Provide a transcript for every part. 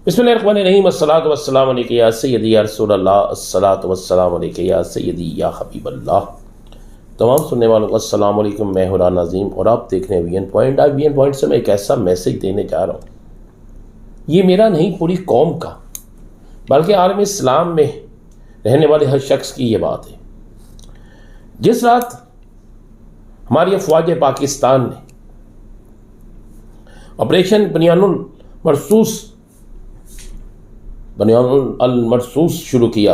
बिस्मिल्लाहिर्रहमानिर्रहीम अस्सलातु वस्सलामु अलैका या सय्यदी या रसूलल्लाह अस्सलातु वस्सलामु अलैका या सय्यदी या हबीबल्लाह। तमाम सुनने वालों को अस्सलाम वालेकुम। मैं हूं राना नज़ीम और आप देख रहे हैं वीएन पॉइंट। आज वीएन पॉइंट से मैं एक ऐसा मैसेज देने जा रहा हूँ, ये मेरा नहीं पूरी कौम का, बल्कि आलम इस्लाम में रहने वाले हर शख्स की ये बात है। जिस रात हमारी अफवाज पाकिस्तान ने ऑपरेशन बनियानुल मरसूस शुरू किया,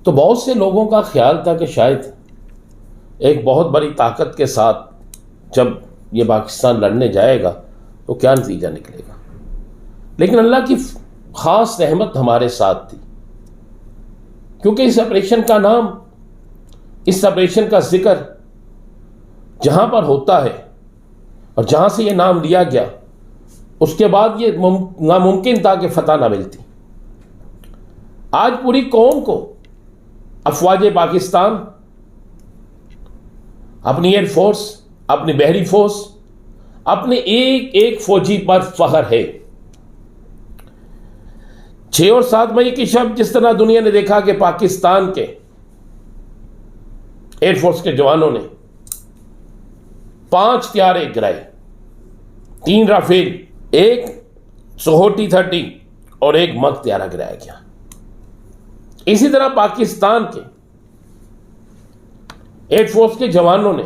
तो बहुत से लोगों का ख्याल था कि शायद एक बहुत बड़ी ताकत के साथ जब ये पाकिस्तान लड़ने जाएगा तो क्या नतीजा निकलेगा। लेकिन अल्लाह की ख़ास रहमत हमारे साथ थी, क्योंकि इस ऑपरेशन का नाम, इस ऑपरेशन का जिक्र जहाँ पर होता है और जहाँ से ये नाम लिया गया, उसके बाद ये नामुमकिन था कि फतह ना मिलती। आज पूरी कौम को अफवाज पाकिस्तान, अपनी एयरफोर्स, अपनी बहरी फोर्स, अपने एक एक फौजी पर फख्र है। 6 और 7 मई की शब जिस तरह दुनिया ने देखा कि पाकिस्तान के एयरफोर्स के जवानों ने 5 त्यारे गिराए, 3 राफेल, 1 सुहो T-30 और 1 मग त्यारा गिराया गया। इसी तरह पाकिस्तान के एयरफोर्स के जवानों ने,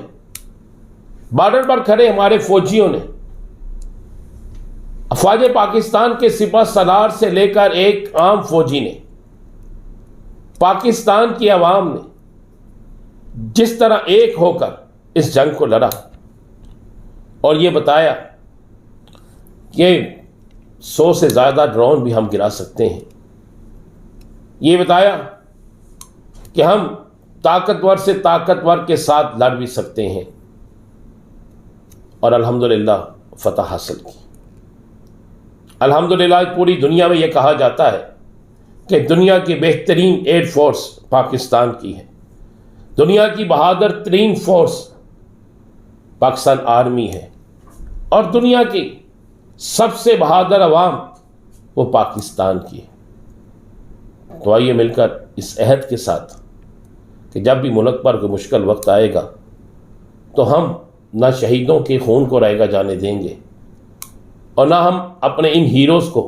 बॉर्डर पर खड़े हमारे फौजियों ने, अफवाज पाकिस्तान के सिपह सलार से लेकर एक आम फौजी ने, पाकिस्तान की आवाम ने जिस तरह एक होकर इस जंग को लड़ा और ये बताया कि 100 से ज़्यादा ड्रोन भी हम गिरा सकते हैं, ये बताया कि हम ताकतवर से ताकतवर के साथ लड़ भी सकते हैं, और अल्हम्दुलिल्लाह फतह हासिल की। अल्हम्दुलिल्लाह पूरी दुनिया में यह कहा जाता है कि दुनिया की बेहतरीन एयरफोर्स पाकिस्तान की है, दुनिया की बहादुर तरीन फोर्स पाकिस्तान आर्मी है, और दुनिया की सबसे बहादुर अवाम वो पाकिस्तान की है। तो आइए मिलकर इस अहद के साथ कि जब भी मुल्क पर कोई मुश्किल वक्त आएगा तो हम ना शहीदों के खून को रहेगा जाने देंगे, और ना हम अपने इन हीरोज़ को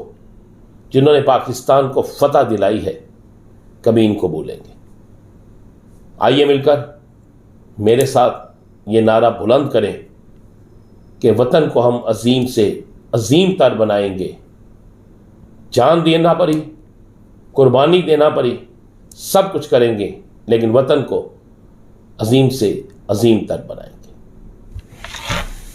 जिन्होंने पाकिस्तान को फतह दिलाई है कभी इनको भूलेंगे। आइए मिलकर मेरे साथ ये नारा बुलंद करें कि वतन को हम अजीम से अजीम तर बनाएंगे। जान देना पड़ी, कुर्बानी देना पड़ी, सब कुछ करेंगे, लेकिन वतन को अजीम से अजीम तर बनाएंगे।